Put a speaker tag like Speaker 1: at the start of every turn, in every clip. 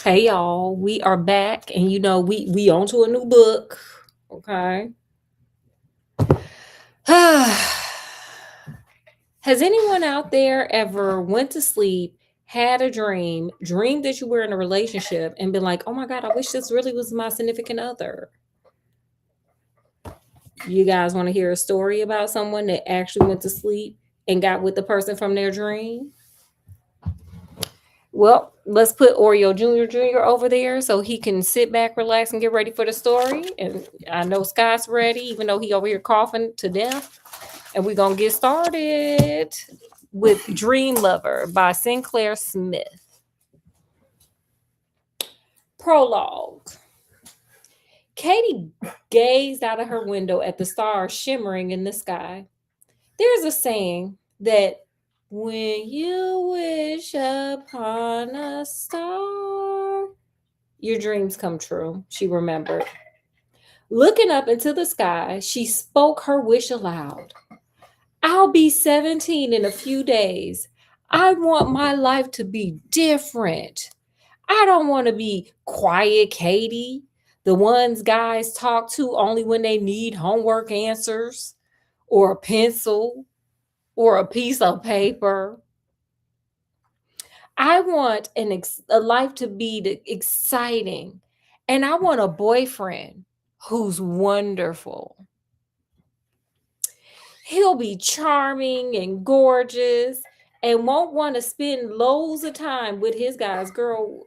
Speaker 1: Hey y'all, we are back, and we on to a new book. Okay. Has anyone out there ever went to sleep, had a dreamed that you were in a relationship, and been like, "Oh my god, I wish this really was my significant other." You guys want to hear a story about someone that actually went to sleep and got with the person from their dream? Well, let's put Oreo Jr. over there so he can sit back, relax, and get ready for the story. And I know Scott's ready, even though he over here coughing to death. And we're gonna get started with Dream Lover by Sinclair Smith. Prologue. Katie gazed out of her window at the stars shimmering in the sky. There's a saying that when you wish upon a star, your dreams come true, she remembered. Looking up into the sky, she spoke her wish aloud. I'll be 17 in a few days. I want my life to be different. I don't want to be quiet Katie, the ones guys talk to only when they need homework answers or a pencil or a piece of paper. I want a life to be exciting, and I want a boyfriend who's wonderful. He'll be charming and gorgeous and won't want to spend loads of time with his guys. Girl,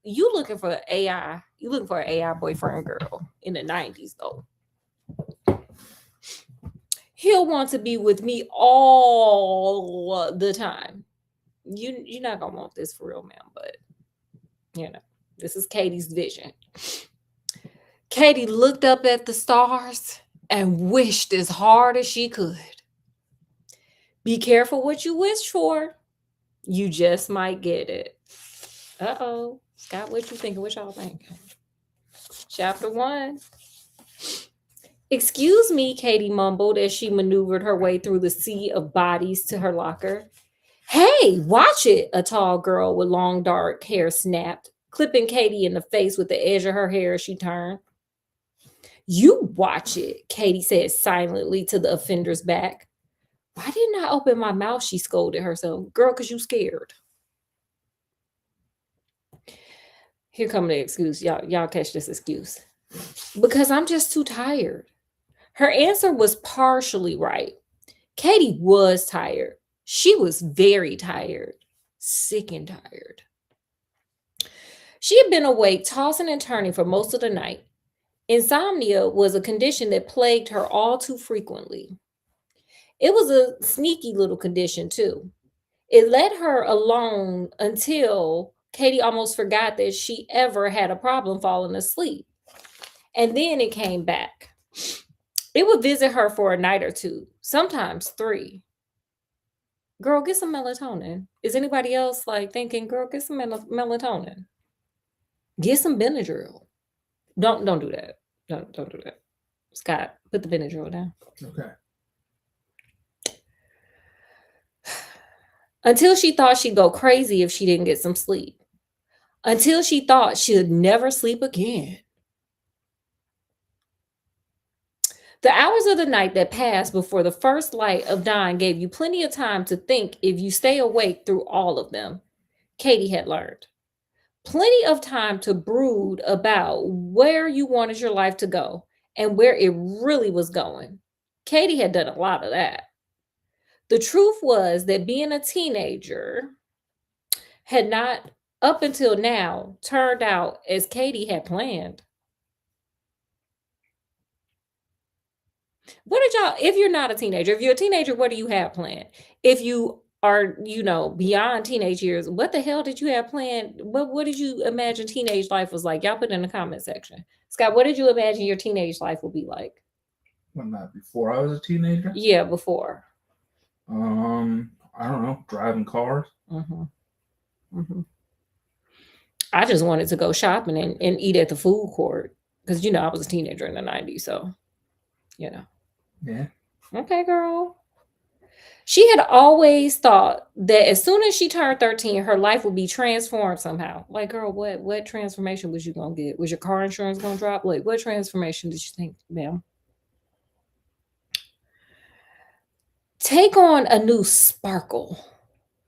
Speaker 1: you looking for AI. You looking for an AI boyfriend, girl, in the 90s, though. He'll want to be with me all the time. You're not gonna want this for real, man, but this is Katie's vision. Katie looked up at the stars and wished as hard as she could. Be careful what you wish for. You just might get it. Uh-oh. Scott, what you thinking? What y'all thinking? Chapter 1. Excuse me, Katie mumbled as she maneuvered her way through the sea of bodies to her locker. Hey, watch it, a tall girl with long dark hair snapped, clipping Katie in the face with the edge of her hair as she turned. You watch it, Katie said silently to the offender's back. Why didn't I open my mouth? She scolded herself. Girl, because you scared. Here come the excuse. Y'all catch this excuse. Because I'm just too tired. Her answer was partially right. Katie was tired. She was very tired. Sick and tired. She had been awake, tossing and turning for most of the night. Insomnia was a condition that plagued her all too frequently. It was a sneaky little condition, too. It let her alone until Katie almost forgot that she ever had a problem falling asleep. And then it came back. It would visit her for a night or two, sometimes 3. Girl, get some melatonin. Is anybody else like thinking, girl, get some melatonin? Get some Benadryl. Don't do that. Don't do that. Scott, put the Benadryl down.
Speaker 2: Okay.
Speaker 1: Until she thought she'd go crazy if she didn't get some sleep. Until she thought she'd never sleep again. The hours of the night that passed before the first light of dawn gave you plenty of time to think if you stay awake through all of them, Katie had learned. Plenty of time to brood about where you wanted your life to go and where it really was going. Katie had done a lot of that. The truth was that being a teenager had not, up until now, turned out as Katie had planned. What did y'all, if you're not a teenager, if you're a teenager, what do you have planned? If you are, beyond teenage years, what the hell did you have planned? What did you imagine teenage life was like? Y'all put in the comment section. Scott, what did you imagine your teenage life would be like?
Speaker 2: Well, not before I was a teenager.
Speaker 1: Yeah, before.
Speaker 2: I don't know, driving cars.
Speaker 1: Mm-hmm. Mm-hmm. I just wanted to go shopping and eat at the food court because I was a teenager in the 90s, so
Speaker 2: Yeah.
Speaker 1: Okay, girl. She had always thought that as soon as she turned 13, her life would be transformed somehow. Like, girl, what transformation was you gonna get? Was your car insurance gonna drop? Like, what transformation did you think, ma'am? Take on a new sparkle.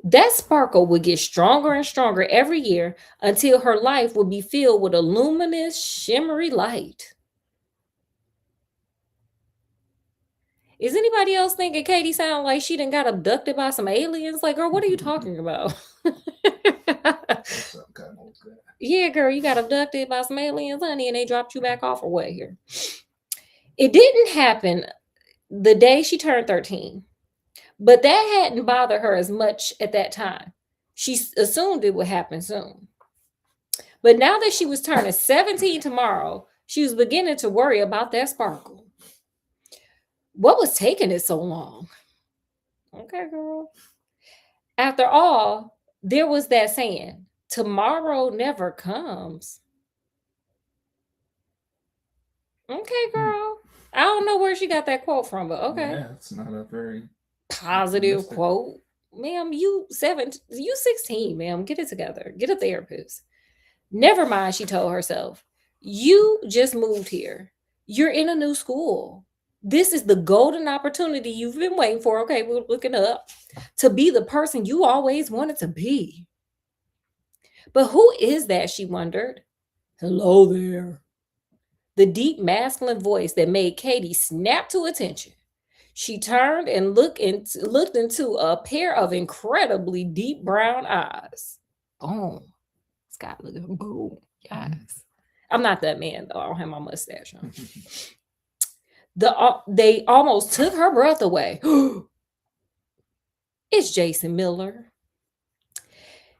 Speaker 1: That sparkle would get stronger and stronger every year until her life would be filled with a luminous, shimmery light. Is anybody else thinking Katie sound like she done got abducted by some aliens? Like, girl, what are you talking about?
Speaker 2: Some kind of good.
Speaker 1: Yeah, girl, you got abducted by some aliens, honey, and they dropped you back off or what here? It didn't happen the day she turned 13, but that hadn't bothered her as much at that time. She assumed it would happen soon. But now that she was turning 17 tomorrow, she was beginning to worry about that sparkle. What was taking it so long? Okay, girl. After all, there was that saying, tomorrow never comes. Okay, girl. I don't know where she got that quote from, but okay.
Speaker 2: Yeah, it's not a very
Speaker 1: Positive
Speaker 2: optimistic.
Speaker 1: quote. Ma'am, you 16, ma'am. Get it together. Get a therapist. Never mind, she told herself. You just moved here. You're in a new school. This is the golden opportunity you've been waiting for. Okay, we're looking up to be the person you always wanted to be. But who is that? She wondered. Hello there. The deep masculine voice that made Katie snap to attention. She turned and looked into a pair of incredibly deep brown eyes. Boom. Scott looking boom. Yes. I'm not that man though. I don't have my mustache on. They almost took her breath away. It's Jason Miller.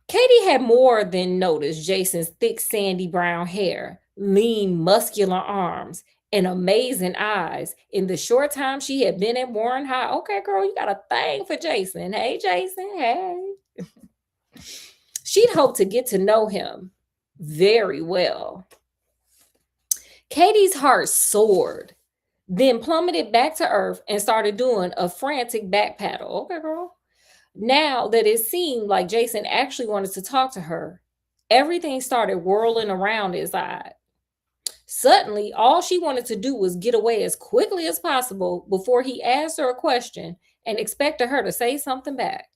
Speaker 1: Katie had more than noticed Jason's thick, sandy brown hair, lean, muscular arms, and amazing eyes in the short time she had been at Warren High. Okay, girl, you got a thing for Jason. Hey, Jason. Hey. She'd hoped to get to know him very well. Katie's heart soared, then plummeted back to earth and started doing a frantic back paddle. Okay, girl. Now that it seemed like Jason actually wanted to talk to her, everything started whirling around his eye. Suddenly, all she wanted to do was get away as quickly as possible before he asked her a question and expected her to say something back.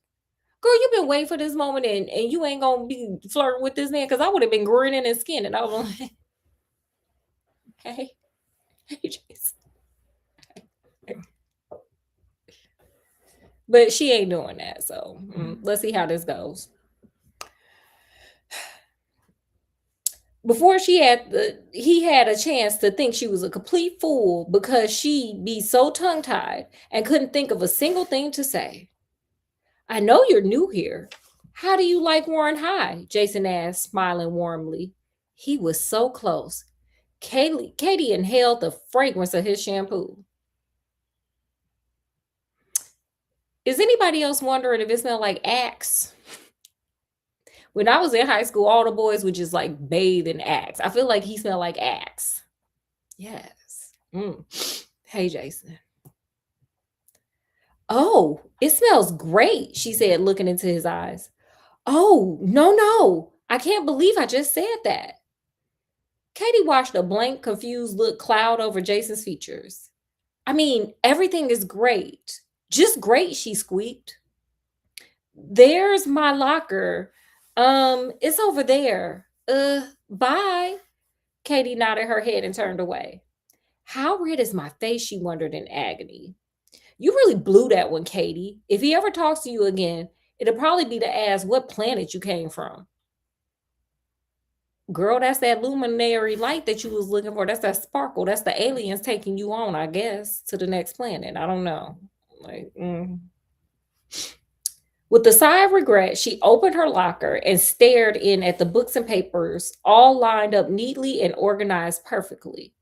Speaker 1: Girl, you've been waiting for this moment and you ain't gonna be flirting with this man because I would have been grinning and skinning. I was like, hey, Jason. But she ain't doing that. So let's see how this goes. Before he had a chance to think she was a complete fool because she'd be so tongue-tied and couldn't think of a single thing to say. I know you're new here. How do you like Warren High? Jason asked, smiling warmly. He was so close. Katie inhaled the fragrance of his shampoo. Is anybody else wondering if it smelled like Axe? When I was in high school, all the boys would just like bathe in Axe. I feel like he smelled like Axe. Yes. Hey, Jason. Oh, it smells great, she said, looking into his eyes. Oh, no. I can't believe I just said that. Katie watched a blank, confused look cloud over Jason's features. I mean, everything is great. Just great, she squeaked. There's my locker. It's over there. Bye. Katie nodded her head and turned away. How red is my face? She wondered in agony. You really blew that one, Katie. If he ever talks to you again, it'll probably be to ask what planet you came from. Girl, that's that luminary light that you was looking for. That's that sparkle. That's the aliens taking you on, I guess, to the next planet. I don't know. With a sigh of regret, she opened her locker and stared in at the books and papers, all lined up neatly and organized perfectly.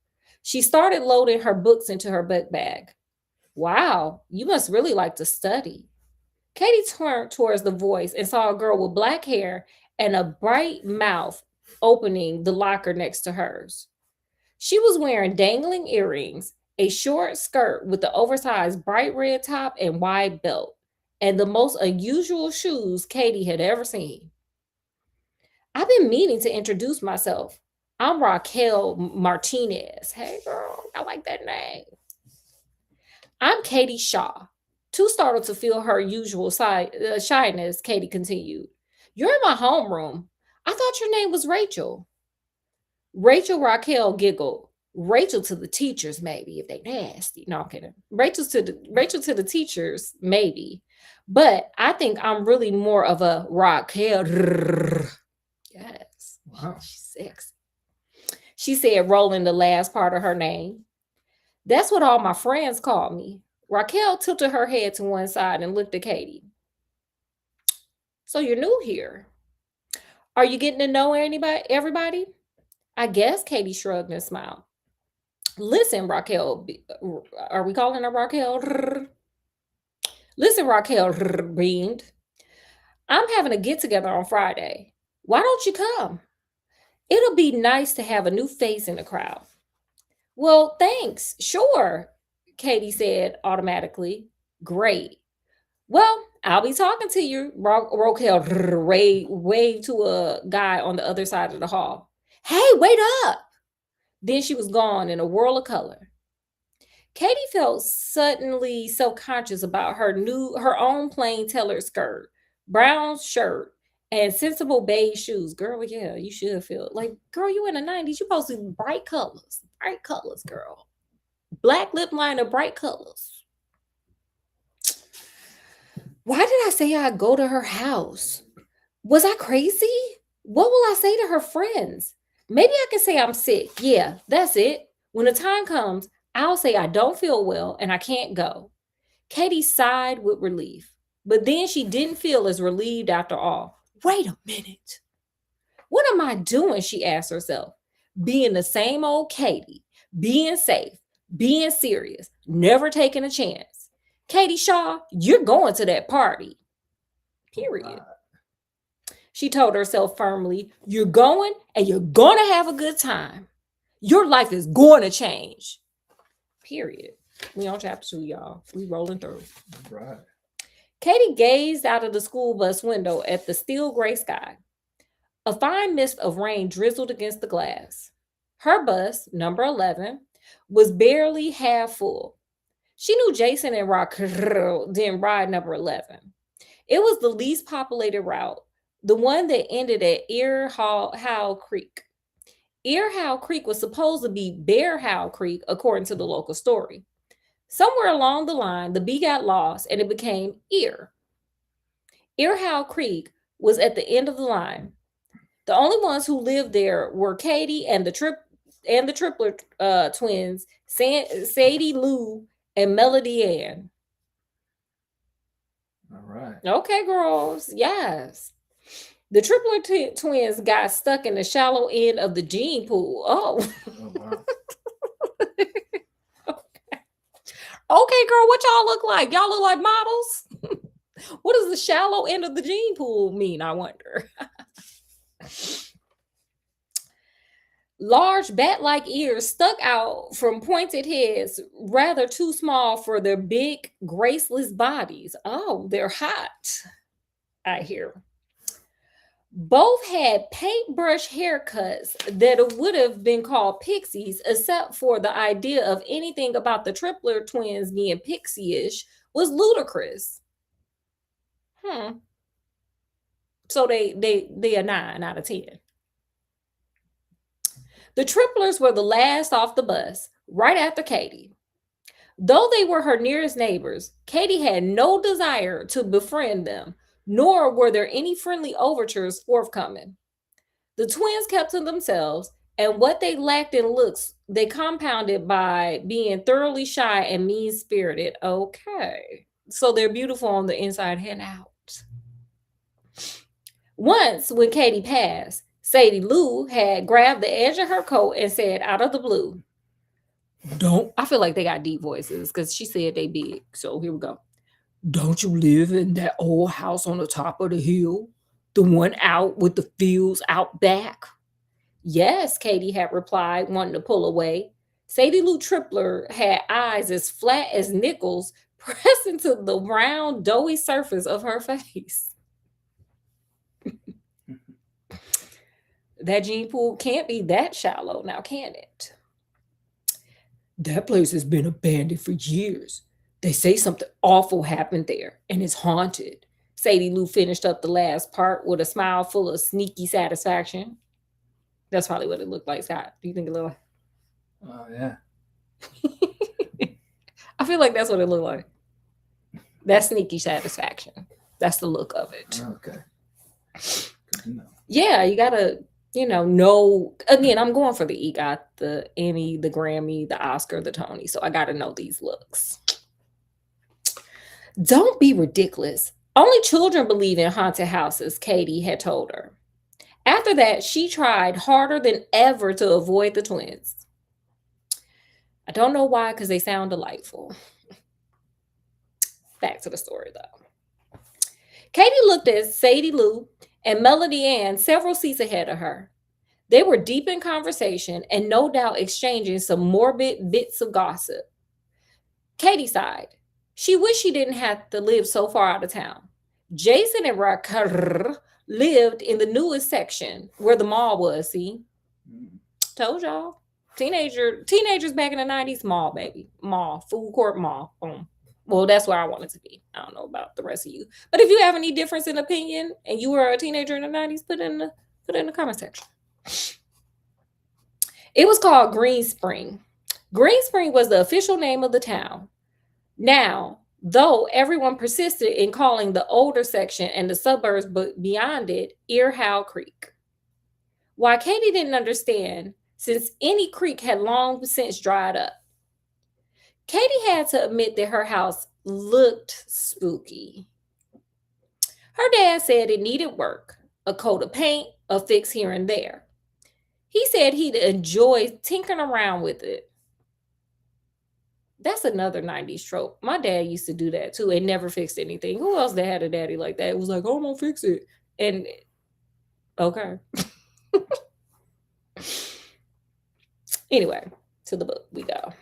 Speaker 1: She started loading her books into her book bag. Wow, you must really like to study. Katie turned towards the voice and saw a girl with black hair and a bright mouth opening the locker next to hers. She was wearing dangling earrings, a short skirt with the oversized bright red top and wide belt, and the most unusual shoes Katie had ever seen. I've been meaning to introduce myself. I'm Raquel Martinez. Hey, girl, I like that name. I'm Katie Shaw. Too startled to feel her usual shyness, Katie continued. You're in my homeroom. I thought your name was Rachel. Rachel Raquel giggled. Rachel to the teachers, maybe, if they nasty. No, I'm kidding. Rachel to the teachers, maybe. But I think I'm really more of a Raquel. Yes.
Speaker 2: Wow.
Speaker 1: She's sexy. She said, rolling the last part of her name. That's what all my friends call me. Raquel tilted her head to one side and looked at Katie. So you're new here. Are you getting to know everybody? I guess Katie shrugged and smiled. Listen, Raquel, are we calling her Raquel? Listen, Raquel beamed. I'm having a get together on Friday. Why don't you come? It'll be nice to have a new face in the crowd. Well, thanks. Sure, Katie said automatically. Great. Well, I'll be talking to you. Raquel waved to a guy on the other side of the hall. Hey, wait up. Then she was gone in a whirl of color. Katie felt suddenly self-conscious about her own plain tailored skirt, brown shirt, and sensible beige shoes. Girl, yeah, you should feel like, girl, you in the 90s. You supposed to bright colors, girl. Black lip liner, bright colors. Why did I say I'd go to her house? Was I crazy? What will I say to her friends? Maybe I can say I'm sick. Yeah, that's it. When the time comes, I'll say I don't feel well and I can't go. Katie sighed with relief, but then she didn't feel as relieved after all. Wait a minute. What am I doing? She asked herself. Being the same old Katie, being safe, being serious, never taking a chance. Katie Shaw, you're going to that party. Period. She told herself firmly, you're going and you're going to have a good time. Your life is going to change. Period. We on chapter 2, y'all. We rolling through.
Speaker 2: Right.
Speaker 1: Katie gazed out of the school bus window at the steel gray sky. A fine mist of rain drizzled against the glass. Her bus, number 11, was barely half full. She knew Jason and Raquel didn't ride number 11. It was the least populated route, the one that ended at Ear Howe Creek. Ear Howe Creek was supposed to be Bear Howe Creek, according to the local story. Somewhere along the line, the B got lost and it became Ear. Ear Howe Creek was at the end of the line. The only ones who lived there were Katie and the triplet twins, Sadie Lou and Melody Ann.
Speaker 2: All right.
Speaker 1: Okay, girls. Yes. The triplet twins got stuck in the shallow end of the gene pool. Oh.
Speaker 2: Wow.
Speaker 1: Okay, girl, what y'all look like? Y'all look like models? What does the shallow end of the gene pool mean, I wonder? Large bat-like ears stuck out from pointed heads, rather too small for their big, graceless bodies. Oh, they're hot, I hear. Both had paintbrush haircuts that would have been called pixies, except for the idea of anything about the triplet twins being pixie-ish was ludicrous. So they are 9 out of 10. The triplets were the last off the bus, right after Katie. Though they were her nearest neighbors, Katie had no desire to befriend them, nor were there any friendly overtures forthcoming. The twins kept to themselves, and what they lacked in looks, they compounded by being thoroughly shy and mean-spirited. Okay. So they're beautiful on the inside and out. Once, when Katie passed, Sadie Lou had grabbed the edge of her coat and said out of the blue, "Don't," I feel like they got deep voices because she said they big. So here we go. "Don't you live in that old house on the top of the hill? The one out with the fields out back?" Yes, Katie had replied, wanting to pull away. Sadie Lou Tripler had eyes as flat as nickels, pressed into the round, doughy surface of her face. That gene pool can't be that shallow now, can it? That place has been abandoned for years. They say something awful happened there and it's haunted. Sadie Lou finished up the last part with a smile full of sneaky satisfaction. That's probably what it looked like, Scott. Do you think it looked
Speaker 2: Yeah.
Speaker 1: like? I feel like that's what it looked like. That's sneaky satisfaction. That's the look of it.
Speaker 2: Okay. Good to know.
Speaker 1: Yeah, you gotta, know. Again, I'm going for the EGOT, the Emmy, the Grammy, the Oscar, the Tony. So I gotta know these looks. Don't be ridiculous. Only children believe in haunted houses, Katie had told her. After that, she tried harder than ever to avoid the twins. I don't know why, because they sound delightful. Back to the story, though. Katie looked at Sadie Lou and Melody Ann several seats ahead of her. They were deep in conversation and no doubt exchanging some morbid bits of gossip. Katie sighed. She wished she didn't have to live so far out of town. Jason and Raquel lived in the newest section where the mall was, see? Told y'all. Teenagers back in the 90s, mall, baby. Mall, food court mall. Boom. Well, that's where I wanted to be. I don't know about the rest of you. But if you have any difference in opinion and you were a teenager in the 90s, put it in the comment section. It was called Green Spring. Green Spring was the official name of the town. Now, though everyone persisted in calling the older section and the suburbs beyond it Earhow Creek. Why Katie didn't understand, since any creek had long since dried up. Katie had to admit that her house looked spooky. Her dad said it needed work, a coat of paint, a fix here and there. He said he'd enjoy tinkering around with it. That's another 90s trope. My dad used to do that too and never fixed anything. Who else that had a daddy like that? It was like, oh, I'm gonna fix it. And okay. Anyway, to the book we go.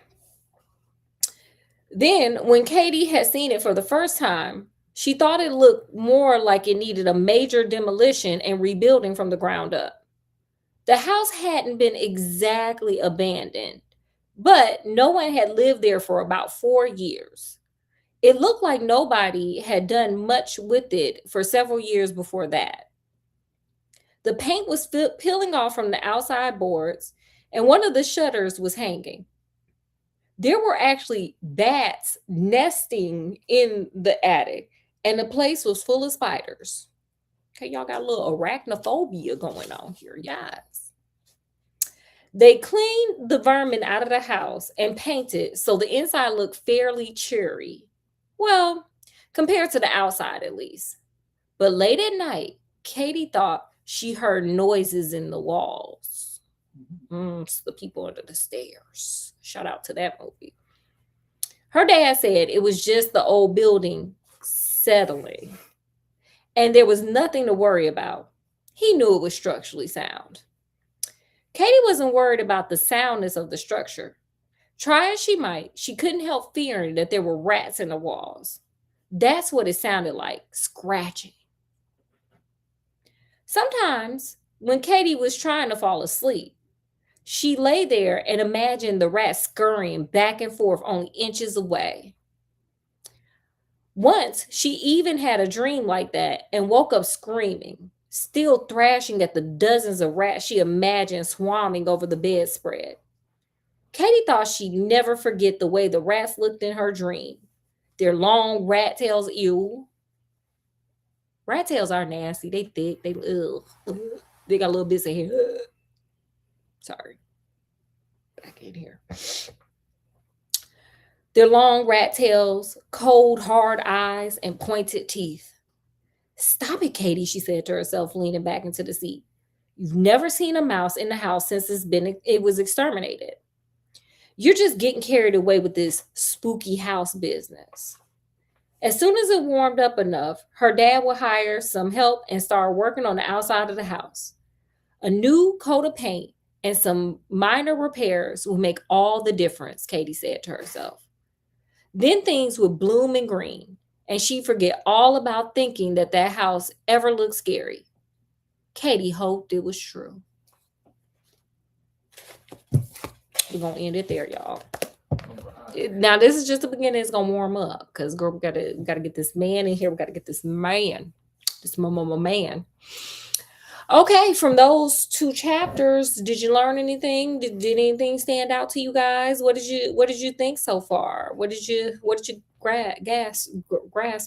Speaker 1: Then, when Katie had seen it for the first time, she thought it looked more like it needed a major demolition and rebuilding from the ground up. The house hadn't been exactly abandoned, but no one had lived there for about 4 years. It looked like nobody had done much with it for several years before that. The paint was peeling off from the outside boards, and one of the shutters was hanging. There were actually bats nesting in the attic, and the place was full of spiders. Okay, y'all got a little arachnophobia going on here, yes. They cleaned the vermin out of the house and painted so the inside looked fairly cheery. Well, compared to the outside at least. But late at night, Katie thought she heard noises in the walls. It's the people under the stairs. Shout out to that movie. Her dad said it was just the old building settling. And there was nothing to worry about. He knew it was structurally sound. Katie wasn't worried about the soundness of the structure. Try as she might, she couldn't help fearing that there were rats in the walls. That's what it sounded like, scratching. Sometimes, when Katie was trying to fall asleep, she lay there and imagined the rat scurrying back and forth only inches away. Once, she even had a dream like that and woke up screaming, still thrashing at the dozens of rats she imagined swarming over the bedspread. Katie thought she'd never forget the way the rats looked in her dream. Their long rat tails, ew. Rat tails are nasty. They thick. They got little bits of hair. Sorry. Back in here. Their long rat tails, cold, hard eyes, and pointed teeth. Stop it, Katie, she said to herself, leaning back into the seat. You've never seen a mouse in the house since it was exterminated. You're just getting carried away with this spooky house business. As soon as it warmed up enough, her dad would hire some help and start working on the outside of the house. A new coat of paint and some minor repairs will make all the difference, Katie said to herself. Then things would bloom and green, and she'd forget all about thinking that that house ever looked scary. Katie hoped it was true. We're gonna end it there, y'all. Now this is just the beginning. It's gonna warm up because girl, we gotta get this man in here. We gotta get this man, this man. Okay, from those two chapters, did you learn anything? Did anything stand out to you guys? What did you think so far? What did you grasp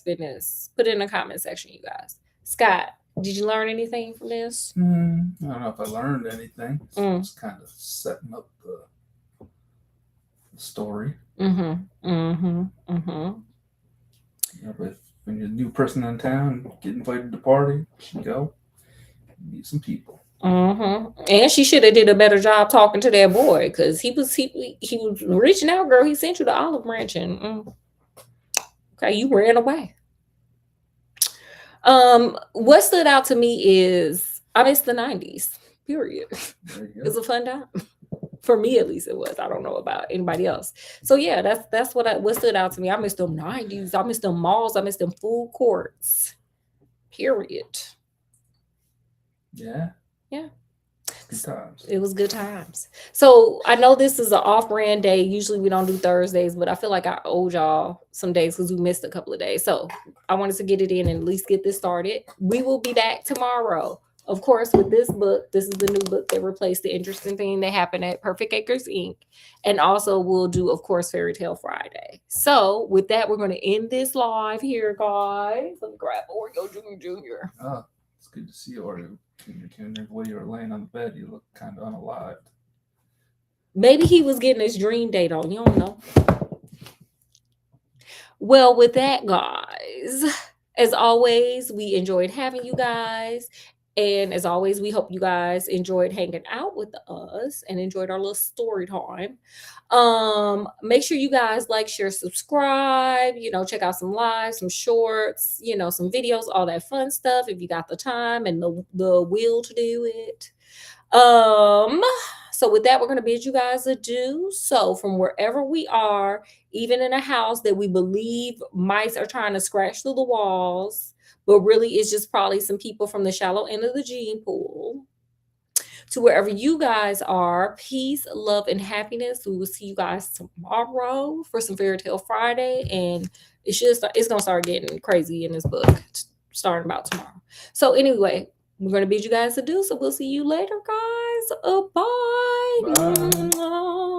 Speaker 1: in this? Put it in the comment section, you guys. Scott, did you learn anything from this?
Speaker 2: I don't know if I learned anything. It's kind of setting up the story. But when you're a new person in town, get invited to the party, you go meet some people.
Speaker 1: And she should have did a better job talking to that boy because he was reaching out, girl. He sent you the olive branch and okay, you ran away. What stood out to me is I miss the 90s. Period. It was a fun time. For me, at least it was. I don't know about anybody else. So yeah, that's what stood out to me. I miss them 90s. I miss them malls. I miss them food courts. Period.
Speaker 2: Yeah.
Speaker 1: Yeah.
Speaker 2: Good times.
Speaker 1: It was good times. So I know this is an off-brand day. Usually we don't do Thursdays, but I feel like I owed y'all some days because we missed a couple of days. So I wanted to get it in and at least get this started. We will be back tomorrow. Of course, with this book, this is the new book that replaced the interesting thing that happened at Perfect Acres Inc. And also we'll do, of course, Fairy Tale Friday. So with that, we're going to end this live here, guys. Let me grab Oreo Jr.
Speaker 2: Oh, it's good to see Oreo Jr. The way you were laying on the bed, you look kind of unalived.
Speaker 1: Maybe he was getting his dream date on. You don't know. Well, with that, guys, as always, we enjoyed having you guys. And as always, we hope you guys enjoyed hanging out with us and enjoyed our little story time. Make sure you guys like, share, subscribe, check out some lives, some shorts, some videos, all that fun stuff if you got the time and the will to do it. So with that, we're going to bid you guys adieu. So from wherever we are, even in a house that we believe mice are trying to scratch through the walls, but really it's just probably some people from the shallow end of the gene pool, to wherever you guys are, peace, love, and happiness. We will see you guys tomorrow for some Fairy Tale Friday, and it's going to start getting crazy in this book starting about tomorrow. So anyway, we're going to bid you guys adieu, so we'll see you later, guys. Bye.
Speaker 2: Bye.